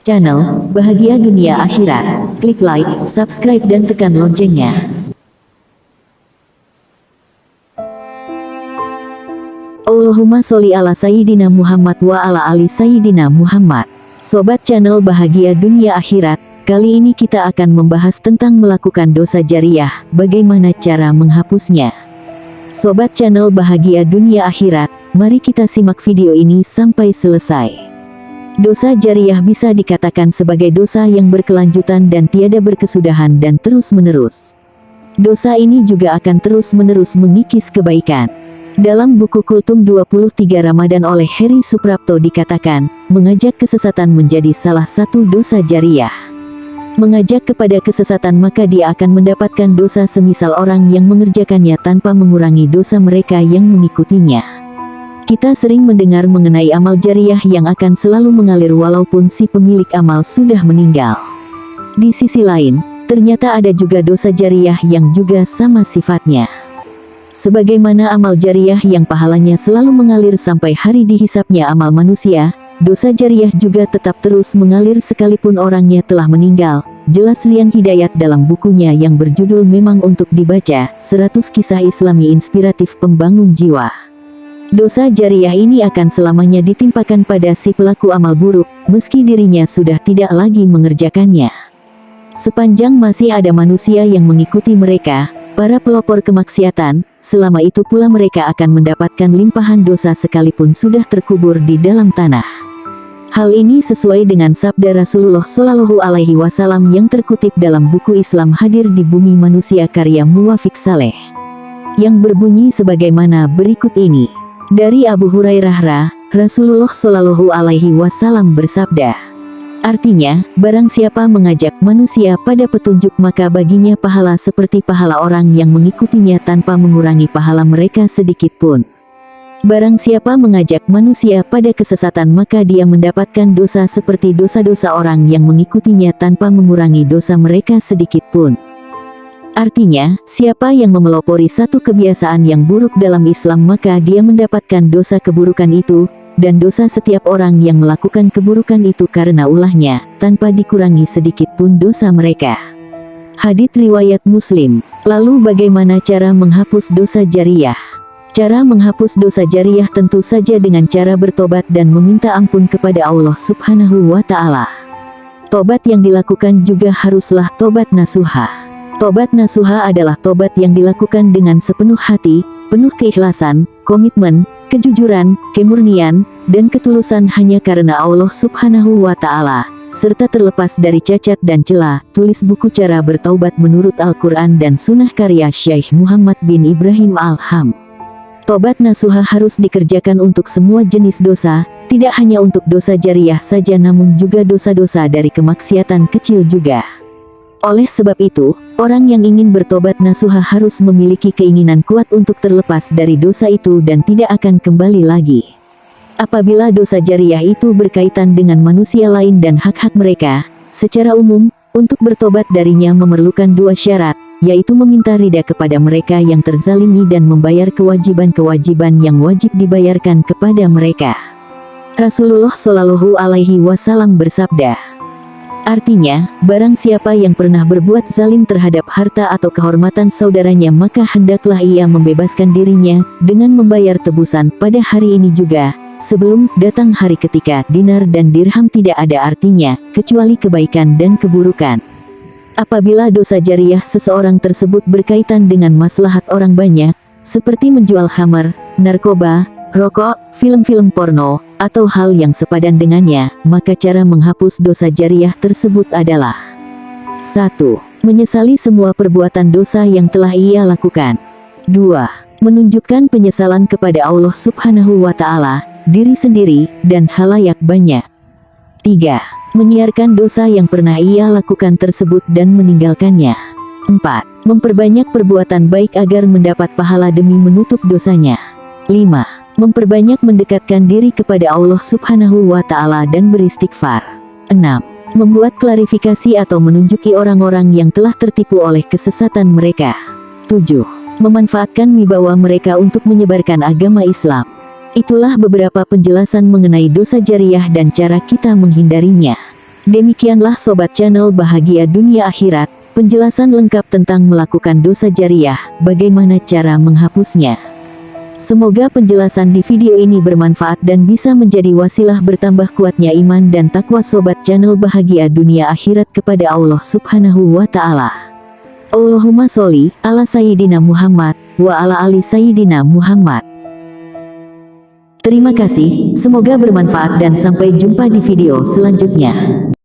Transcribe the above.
channel Bahagia Dunia Akhirat. Klik like, subscribe dan tekan loncengnya. Allahumma sholli ala Sayyidina Muhammad wa ala ali Sayyidina Muhammad. Sobat channel Bahagia Dunia Akhirat, kali ini kita akan membahas tentang melakukan dosa jariyah, bagaimana cara menghapusnya. Sobat channel Bahagia Dunia Akhirat, mari kita simak video ini sampai selesai. Dosa jariyah bisa dikatakan sebagai dosa yang berkelanjutan dan tiada berkesudahan dan terus-menerus. Dosa ini juga akan terus-menerus mengikis kebaikan. Dalam buku Kultum 23 Ramadan oleh Heri Suprapto dikatakan, mengajak kesesatan menjadi salah satu dosa jariyah. Mengajak kepada kesesatan maka dia akan mendapatkan dosa semisal orang yang mengerjakannya tanpa mengurangi dosa mereka yang mengikutinya. Kita sering mendengar mengenai amal jariyah yang akan selalu mengalir walaupun si pemilik amal sudah meninggal. Di sisi lain, ternyata ada juga dosa jariyah yang juga sama sifatnya. Sebagaimana amal jariyah yang pahalanya selalu mengalir sampai hari dihisapnya amal manusia, dosa jariyah juga tetap terus mengalir sekalipun orangnya telah meninggal. Jelas Lian Hidayat dalam bukunya yang berjudul Memang Untuk Dibaca, 100 Kisah Islami Inspiratif Pembangun Jiwa. Dosa jariyah ini akan selamanya ditimpakan pada si pelaku amal buruk, meski dirinya sudah tidak lagi mengerjakannya. Sepanjang masih ada manusia yang mengikuti mereka, para pelopor kemaksiatan, selama itu pula mereka akan mendapatkan limpahan dosa sekalipun sudah terkubur di dalam tanah. Hal ini sesuai dengan sabda Rasulullah Shallallahu Alaihi Wasallam yang terkutip dalam buku Islam Hadir di Bumi Manusia karya Muwafiq Saleh, yang berbunyi sebagaimana berikut ini. Dari Abu Hurairah, Rasulullah Shallallahu Alaihi Wasallam bersabda, artinya, barang siapa mengajak manusia pada petunjuk maka baginya pahala seperti pahala orang yang mengikutinya tanpa mengurangi pahala mereka sedikit pun. Barang siapa mengajak manusia pada kesesatan maka dia mendapatkan dosa seperti dosa-dosa orang yang mengikutinya tanpa mengurangi dosa mereka sedikit pun. Artinya, siapa yang memelopori satu kebiasaan yang buruk dalam Islam maka dia mendapatkan dosa keburukan itu, dan dosa setiap orang yang melakukan keburukan itu karena ulahnya, tanpa dikurangi sedikit pun dosa mereka. Hadits riwayat Muslim. Lalu bagaimana cara menghapus dosa jariyah? Cara menghapus dosa jariyah tentu saja dengan cara bertobat dan meminta ampun kepada Allah Subhanahu wa Ta'ala. Tobat yang dilakukan juga haruslah tobat nasuha. Tobat nasuha adalah tobat yang dilakukan dengan sepenuh hati, penuh keikhlasan, komitmen, kejujuran, kemurnian, dan ketulusan hanya karena Allah Subhanahu wa Ta'ala, serta terlepas dari cacat dan cela. Tulis buku Cara Bertaubat menurut Al-Quran dan Sunnah karya Syekh Muhammad bin Ibrahim Al-Ham. Tobat nasuha harus dikerjakan untuk semua jenis dosa, tidak hanya untuk dosa jariyah saja namun juga dosa-dosa dari kemaksiatan kecil juga. Oleh sebab itu, orang yang ingin bertobat nasuha harus memiliki keinginan kuat untuk terlepas dari dosa itu dan tidak akan kembali lagi. Apabila dosa jariyah itu berkaitan dengan manusia lain dan hak-hak mereka, secara umum, untuk bertobat darinya memerlukan dua syarat, yaitu meminta ridha kepada mereka yang terzalimi dan membayar kewajiban-kewajiban yang wajib dibayarkan kepada mereka. Rasulullah Shallallahu Alaihi Wasallam bersabda, artinya, barang siapa yang pernah berbuat zalim terhadap harta atau kehormatan saudaranya maka hendaklah ia membebaskan dirinya dengan membayar tebusan pada hari ini juga, sebelum datang hari ketika dinar dan dirham tidak ada artinya, kecuali kebaikan dan keburukan. Apabila dosa jariyah seseorang tersebut berkaitan dengan maslahat orang banyak, seperti menjual khamar, narkoba, rokok, film-film porno, atau hal yang sepadan dengannya, maka cara menghapus dosa jariyah tersebut adalah 1. Menyesali semua perbuatan dosa yang telah ia lakukan. 2. Menunjukkan penyesalan kepada Allah Subhanahu wa Ta'ala, diri sendiri, dan khalayak banyak. 3. Menyiarkan dosa yang pernah ia lakukan tersebut dan meninggalkannya. 4. Memperbanyak perbuatan baik agar mendapat pahala demi menutup dosanya. 5. Memperbanyak mendekatkan diri kepada Allah Subhanahu wa Ta'ala dan beristighfar. 6. Membuat klarifikasi atau menunjuki orang-orang yang telah tertipu oleh kesesatan mereka. 7. Memanfaatkan wibawa mereka untuk menyebarkan agama Islam. Itulah beberapa penjelasan mengenai dosa jariyah dan cara kita menghindarinya. Demikianlah sobat channel Bahagia Dunia Akhirat, penjelasan lengkap tentang melakukan dosa jariah, bagaimana cara menghapusnya. Semoga penjelasan di video ini bermanfaat dan bisa menjadi wasilah bertambah kuatnya iman dan takwa sobat channel Bahagia Dunia Akhirat kepada Allah Subhanahu wa Ta'ala. Allahumma sholli ala Sayyidina Muhammad wa ala ali Sayyidina Muhammad. Terima kasih, semoga bermanfaat dan sampai jumpa di video selanjutnya.